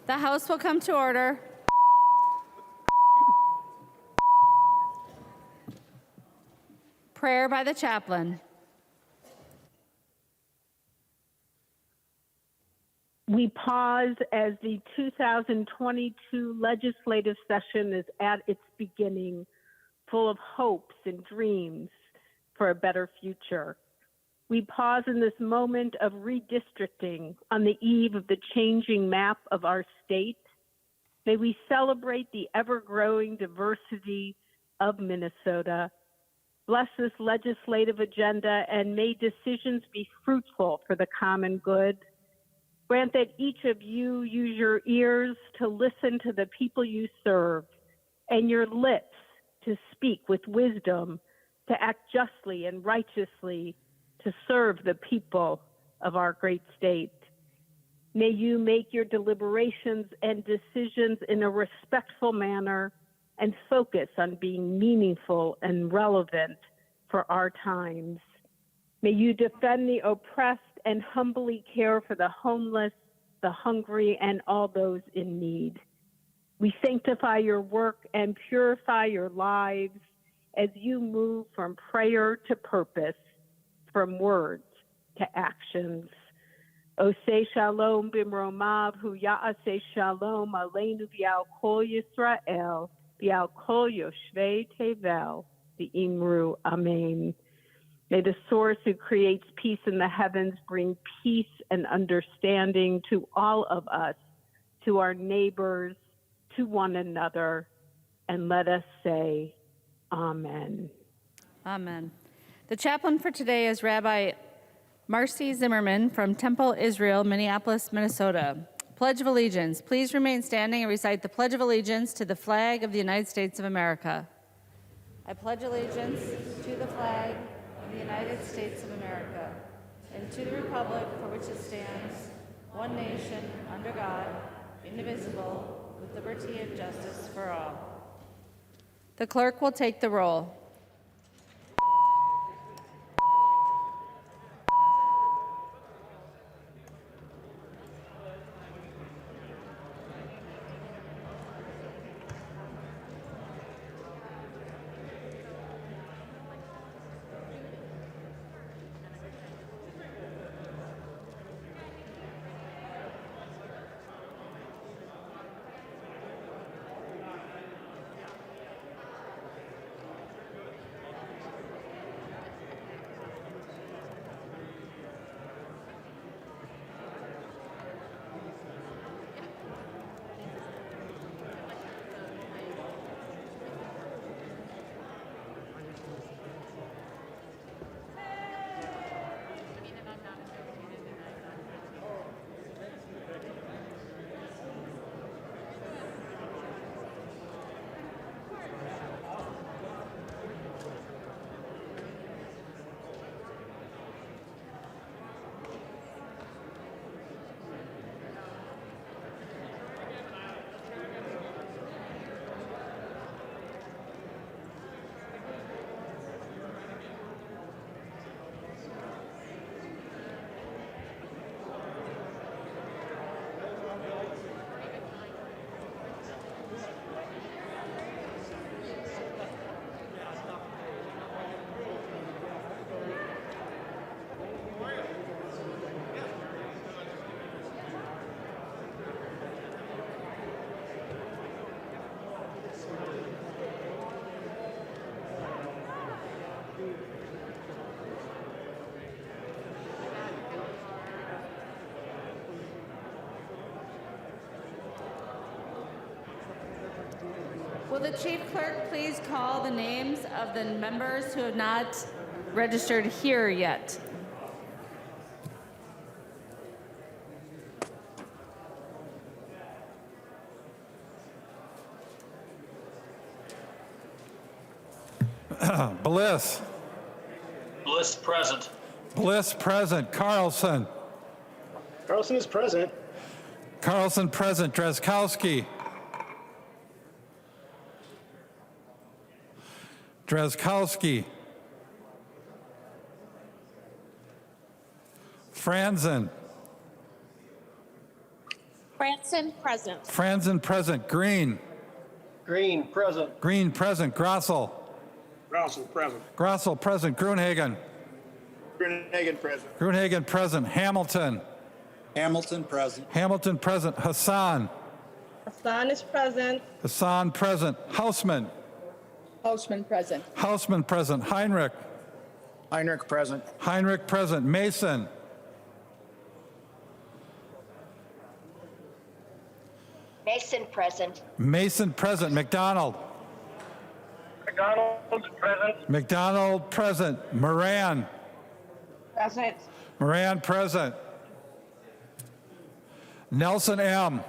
The House will come to order. Prayer by the chaplain. We pause as the 2022 legislative session is at its beginning, full of hopes and dreams for a better future. We pause in this moment of redistricting on the eve of the changing map of our state. May we celebrate the ever-growing diversity of Minnesota. Bless this legislative agenda and may decisions be fruitful for the common good. Grant that each of you use your ears to listen to the people you serve and your lips to speak with wisdom, to act justly and righteously, to serve the people of our great state. May you make your deliberations and decisions in a respectful manner and focus on being meaningful and relevant for our times. May you defend the oppressed and humbly care for the homeless, the hungry, and all those in need. We sanctify your work and purify your lives as you move from prayer to purpose, from words to actions. Oseh shalom bimromav hu ya'aseh shalom aleinu v'al kol Yisrael v'al kol yoshvei tevel v'imru amen. May the source who creates peace in the heavens bring peace and understanding to all of us, to our neighbors, to one another, and let us say amen. Amen. The chaplain for today is Rabbi Marcy Zimmerman from Temple Israel, Minneapolis, Minnesota. Pledge of Allegiance. Please remain standing and recite the Pledge of Allegiance to the flag of the United States of America. I pledge allegiance to the flag of the United States of America and to the republic for which it stands, one nation, under God, indivisible, with liberty and justice for all. The clerk will take the roll. Will the chief clerk please call the names of the members who have not registered here yet? Bliss. Bliss present. Bliss present. Carlson. Carlson is present. Carlson present. Drazkowski. Drazkowski. Franzen. Franson, present. Franzen, present. Green. Green, present. Green, present. Grossel. Grossel, present. Grossel, present. Gruenhagen. Gruenhagen, present. Gruenhagen, present. Hamilton. Hamilton, present. Hamilton, present. Hassan. Hassan is present. Hassan, present. Hausman. Hausman, present. Hausman, present. Heinrich. Heinrich, present. Heinrich, present. Mason. Mason, present. Mason, present. McDonald. McDonald, present. McDonald, present. Moran. Present. Moran, present. Nelson M.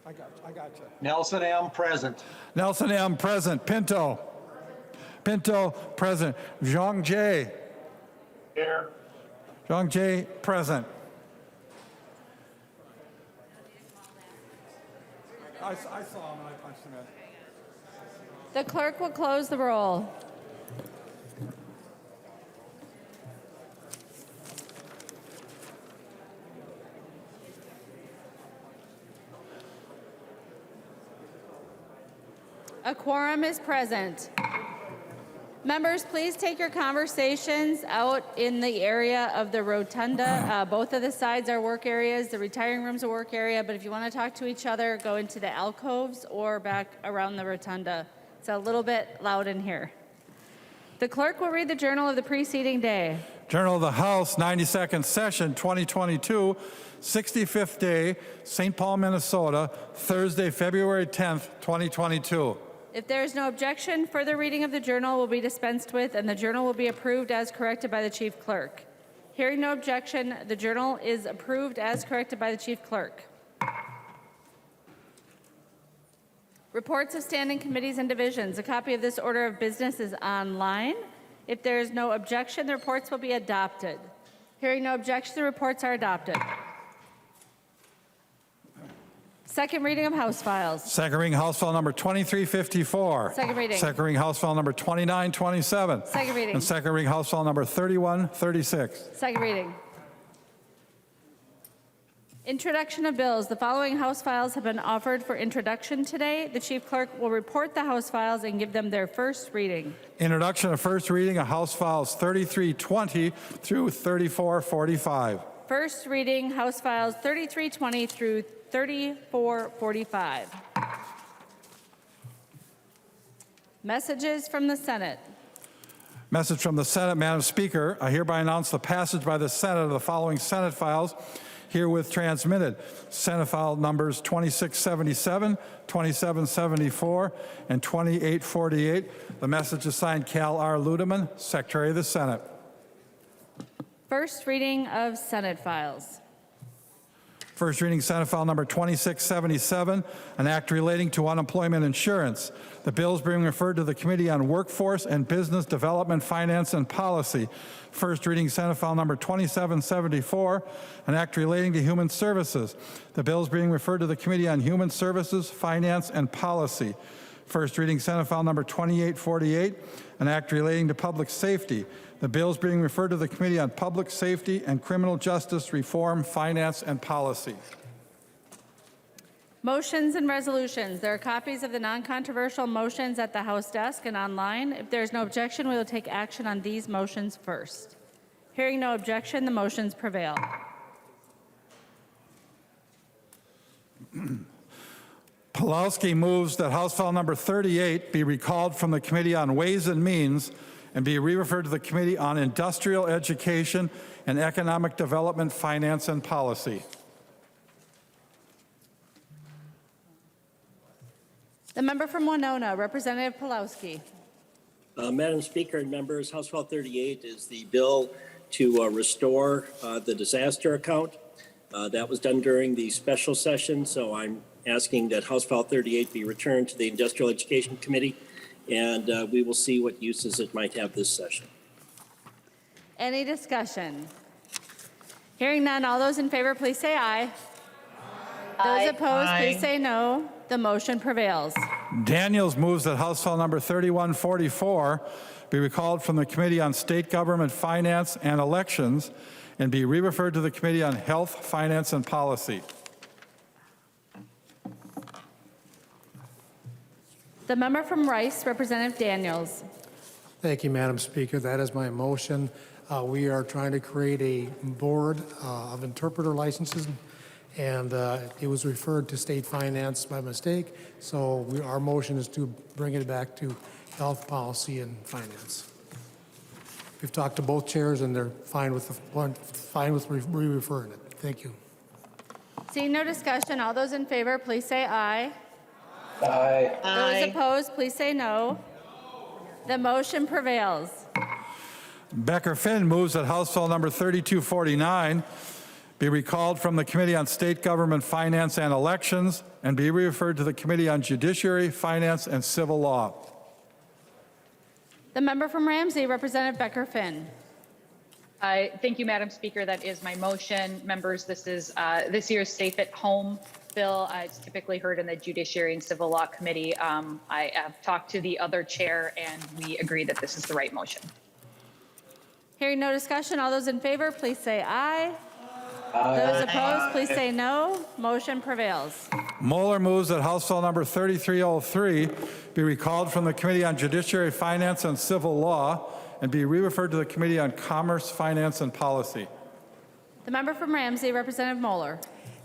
I got you. Nelson M., present. Nelson M. present. Pinto. Pinto, present. Zhang Jie. Here. Zhang Jie, present. I saw him and I punched him in. The clerk will close the roll. A quorum is present. Members, please take your conversations out in the area of the rotunda. Both of the sides are work areas. The retiring room's a work area, but if you want to talk to each other, go into the alcoves or back around the rotunda. It's a little bit loud in here. The clerk will read the journal of the preceding day. Journal of the House, 92nd session, 2022, 65th day, St. Paul, Minnesota, Thursday, February 10th, 2022. If there is no objection, further reading of the journal will be dispensed with, and the journal will be approved as corrected by the chief clerk. Hearing no objection, the journal is approved as corrected by the chief clerk. Reports of standing committees and divisions. A copy of this order of business is online. If there is no objection, the reports will be adopted. Hearing no objection, the reports are adopted. Second reading of House files. Second reading House File number 2354. Second reading. Second reading House File number 2927. Second reading. And second reading House File number 3136. Second reading. Introduction of bills. The following House files have been offered for introduction today. The chief clerk will report the House files and give them their first reading. Introduction of first reading of House Files 3320 through 3445. First reading House files 3320 through 3445. Messages from the Senate. Message from the Senate. Madam Speaker, I hereby announce the passage by the Senate of the following Senate files herewith transmitted. Senate file numbers 2677, 2774, and 2848. The message is signed Cal R. Ludeman, Secretary of the Senate. First reading of Senate files. First reading Senate file number 2677, an act relating to unemployment insurance. The bill is being referred to the Committee on Workforce and Business Development, Finance, and Policy. First reading Senate file number 2774, an act relating to human services. The bill is being referred to the Committee on Human Services, Finance, and Policy. First reading Senate file number 2848, an act relating to public safety. The bill is being referred to the Committee on Public Safety and Criminal Justice Reform, Finance, and Policy. Motions and resolutions. There are copies of the non-controversial motions at the House desk and online. If there is no objection, we will take action on these motions first. Hearing no objection, the motions prevail. Pulowski moves that House File number 38 be recalled from the Committee on Ways and Means and be re-referred to the Committee on Industrial Education and Economic Development, Finance, and Policy. The member from Winona, Representative Pulowski. Madam Speaker and members, House File 38 is the bill to restore the disaster account. That was done during the special session, so I'm asking that House File 38 be returned to the Industrial Education Committee, and we will see what uses it might have this session. Any discussion? Hearing none, all those in favor, please say aye. Those opposed, please say no. The motion prevails. Daniels moves that House File number 3144 be recalled from the Committee on State Government, Finance, and Elections and be re-referred to the Committee on Health, Finance, and Policy. The member from Rice, Representative Daniels. Thank you, Madam Speaker. That is my motion. We are trying to create a board of interpreter licenses, and it was referred to state finance by mistake. So our motion is to bring it back to health, policy, and finance. We've talked to both chairs, and they're fine with re-referring it. Thank you. Seeing no discussion, all those in favor, please say aye. Aye. Those opposed, please say no. The motion prevails. Becker Finn moves that House Bill number 3249 be recalled from the Committee on State Government, Finance, and Elections and be referred to the Committee on Judiciary, Finance, and Civil Law. The member from Ramsey, Representative Becker Finn. Thank you, Madam Speaker. That is my motion. Members, this is this year's Safe at Home bill. It's typically heard in the Judiciary and Civil Law Committee. I have talked to the other chair, and we agree that this is the right motion. Hearing no discussion, all those in favor, please say aye. Those opposed, please say no. Motion prevails. Moeller moves that House Bill number 3303 be recalled from the Committee on Judiciary, Finance, and Civil Law and be re-referred to the Committee on Commerce, Finance, and Policy. The member from Ramsey, Representative Moeller.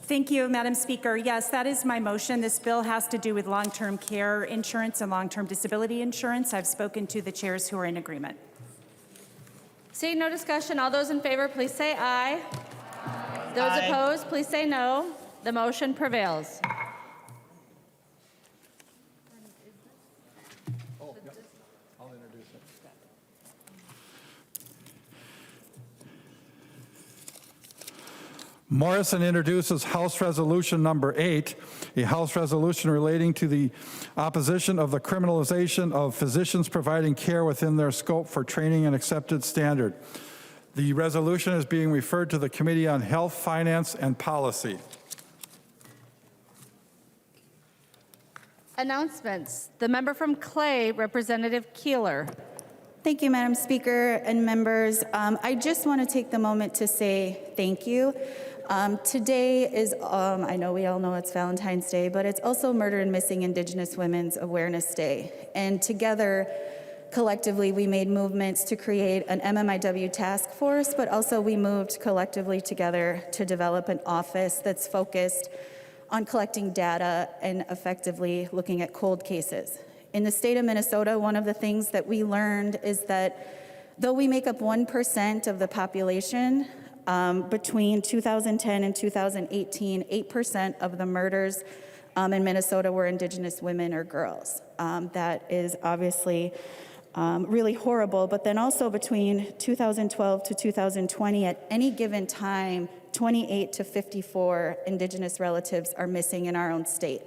Thank you, Madam Speaker. Yes, that is my motion. This bill has to do with long-term care insurance and long-term disability insurance. I've spoken to the chairs who are in agreement. Seeing no discussion, all those in favor, please say aye. Those opposed, please say no. The motion prevails. I'll introduce it. Morrison introduces House Resolution number 8, a House resolution relating to the opposition of the criminalization of physicians providing care within their scope for training and accepted standard. The resolution is being referred to the Committee on Health, Finance, and Policy. Announcements. The member from Clay, Representative Keeler. Thank you, Madam Speaker and members. I just want to take the moment to say thank you. Today is, I know we all know it's Valentine's Day, but it's also Murder and Missing Indigenous Women's Awareness Day. And together, collectively, we made movements to create an MMIW task force, but also we moved collectively together to develop an office that's focused on collecting data and effectively looking at cold cases. In the state of Minnesota, one of the things that we learned is that though we make up 1% of the population, between 2010 and 2018, 8% of the murders in Minnesota were Indigenous women or girls. That is obviously really horrible, but then also between 2012 to 2020, at any given time, 28 to 54 Indigenous relatives are missing in our own state.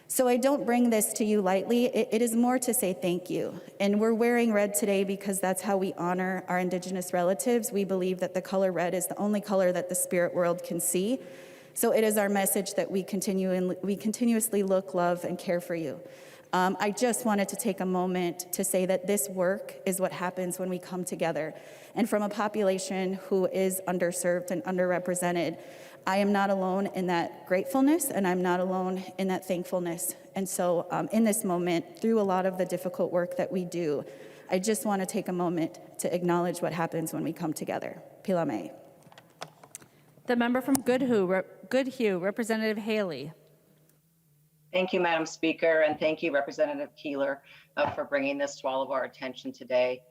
So I don't bring this to you lightly. It is more to say thank you. And we're wearing red today because that's how we honor our Indigenous relatives. We believe that the color red is the only color that the spirit world can see. So it is our message that we continuously look, love, and care for you. I just wanted to take a moment to say that this work is what happens when we come together. And from a population who is underserved and underrepresented, I am not alone in that gratefulness, and I'm not alone in that thankfulness. And so in this moment, through a lot of the difficult work that we do, I just want to take a moment to acknowledge what happens when we come together. Pilame. The member from Goodhue, Representative Haley. Thank you, Madam Speaker, and thank you, Representative Keeler, for bringing this to all of our attention today.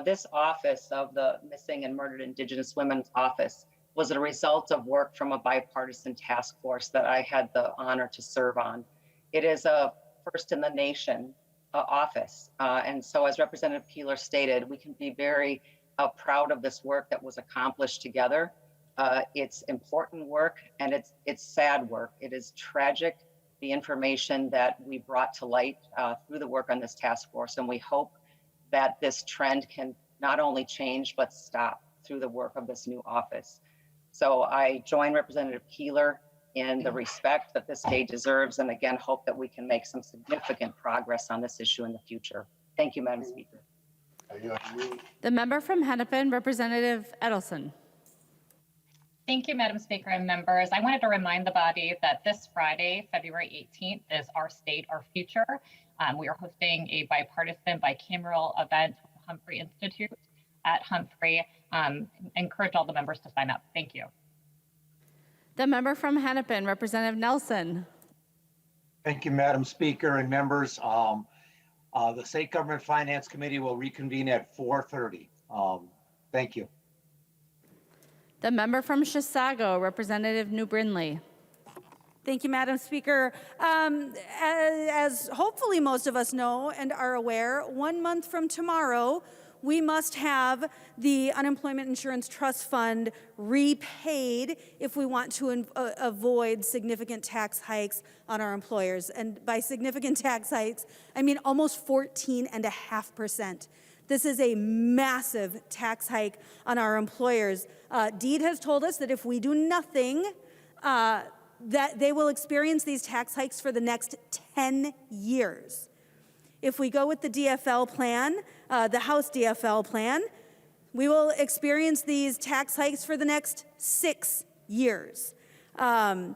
This office of the Missing and Murdered Indigenous Women's Office was a result of work from a bipartisan task force that I had the honor to serve on. It is a first in the nation office. And so as Representative Keeler stated, we can be very proud of this work that was accomplished together. It's important work and it's sad work. It is tragic, the information that we brought to light through the work on this task force. And we hope that this trend can not only change, but stop through the work of this new office. So I join Representative Keeler in the respect that this day deserves, and again, hope that we can make some significant progress on this issue in the future. Thank you, Madam Speaker. The member from Hennepin, Representative Edelson. Thank you, Madam Speaker and members. I wanted to remind the body that this Friday, February 18th, is Our State, Our Future. We are hosting a bipartisan, bicameral event with the Humphrey Institute at Humphrey. Encourage all the members to sign up. Thank you. The member from Hennepin, Representative Nelson. Thank you, Madam Speaker and members. The State Government Finance Committee will reconvene at 4:30. Thank you. The member from Chisago, Representative New Brindley. Thank you, Madam Speaker. As hopefully most of us know and are aware, 1 month from tomorrow, we must have the Unemployment Insurance Trust Fund repaid if we want to avoid significant tax hikes on our employers. And by significant tax hikes, I mean almost 14.5%. This is a massive tax hike on our employers. Deed has told us that if we do nothing, that they will experience these tax hikes for the next 10 years. If we go with the DFL plan, the House DFL plan, we will experience these tax hikes for the next 6 years. The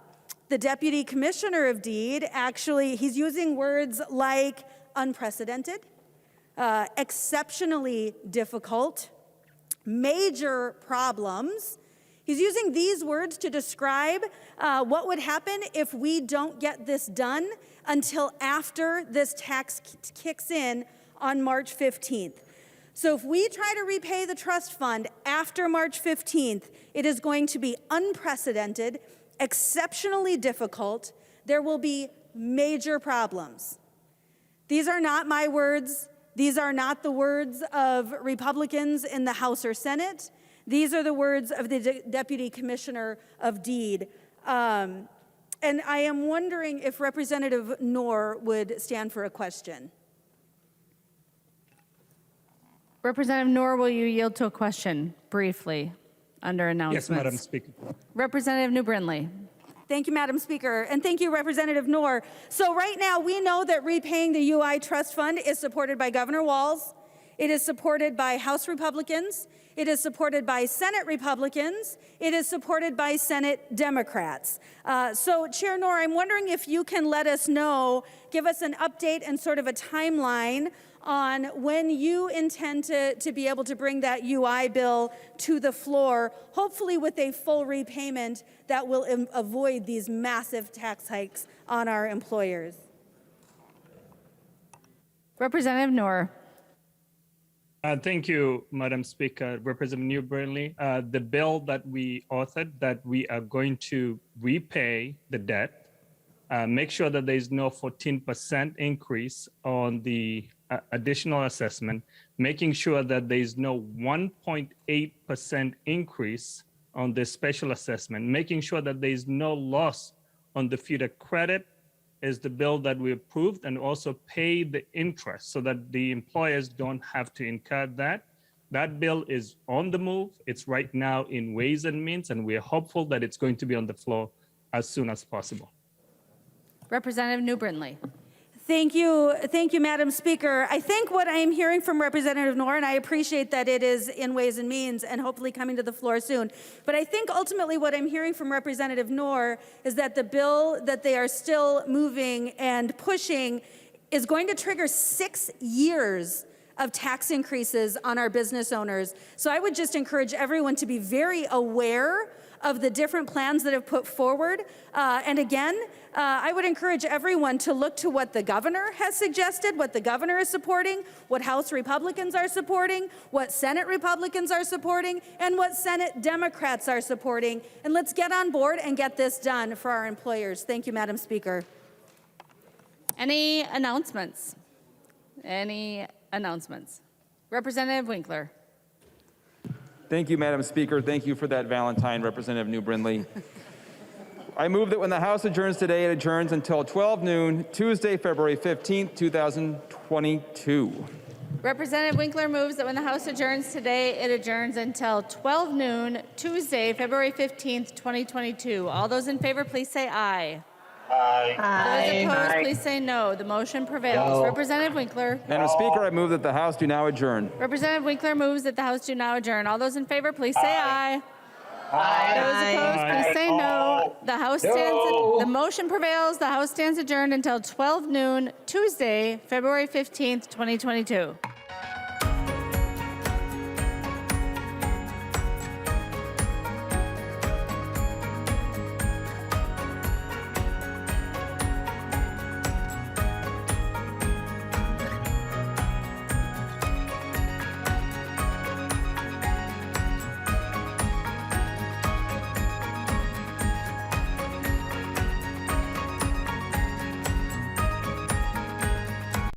Deputy Commissioner of Deed, actually, he's using words like unprecedented, exceptionally difficult, major problems. He's using these words to describe what would happen if we don't get this done until after this tax kicks in on March 15th. So if we try to repay the trust fund after March 15th, it is going to be unprecedented, exceptionally difficult. There will be major problems. These are not my words. These are not the words of Republicans in the House or Senate. These are the words of the Deputy Commissioner of Deed. And I am wondering if Representative Knorr would stand for a question. Representative Knorr, will you yield to a question briefly under announcements? Yes, Madam Speaker. Representative New Brindley. Thank you, Madam Speaker, and thank you, Representative Knorr. So right now, we know that repaying the UI Trust Fund is supported by Governor Walz. It is supported by House Republicans. It is supported by Senate Republicans. It is supported by Senate Democrats. So, Chair Knorr, I'm wondering if you can let us know, give us an update and sort of a timeline on when you intend to be able to bring that UI bill to the floor, hopefully with a full repayment that will avoid these massive tax hikes on our employers. Representative Knorr. Thank you, Madam Speaker. Representative New Brindley, the bill that we authored, that we are going to repay the debt, make sure that there is no 14% increase on the additional assessment, making sure that there is no 1.8% increase on the special assessment, making sure that there is no loss on the future credit is the bill that we approved, and also pay the interest so that the employers don't have to incur that. That bill is on the move. It's right now in Ways and Means, and we are hopeful that it's going to be on the floor as soon as possible. Representative New Brindley. Thank you, Madam Speaker. I think what I am hearing from Representative Knorr, and I appreciate that it is in Ways and Means and hopefully coming to the floor soon, but I think ultimately what I'm hearing from Representative Knorr is that the bill that they are still moving and pushing is going to trigger 6 years of tax increases on our business owners. So I would just encourage everyone to be very aware of the different plans that have put forward. And again, I would encourage everyone to look to what the governor has suggested, what the governor is supporting, what House Republicans are supporting, what Senate Republicans are supporting, and what Senate Democrats are supporting. And let's get on board and get this done for our employers. Thank you, Madam Speaker. Any announcements? Any announcements? Representative Winkler. Thank you, Madam Speaker. Thank you for that Valentine, Representative New Brindley. I move that when the House adjourns today, it adjourns until 12 noon, Tuesday, February 15th, 2022. Representative Winkler moves that when the House adjourns today, it adjourns until 12 noon, Tuesday, February 15th, 2022. All those in favor, please say aye. Aye. Those opposed, please say no. The motion prevails. No. Representative Winkler. Madam Speaker, I move that the House do now adjourn. Representative Winkler moves that the House do now adjourn. All those in favor, please say aye. Those opposed, please say no. The House stands, the motion prevails. The House stands adjourned until 12 noon, Tuesday, February 15th, 2022.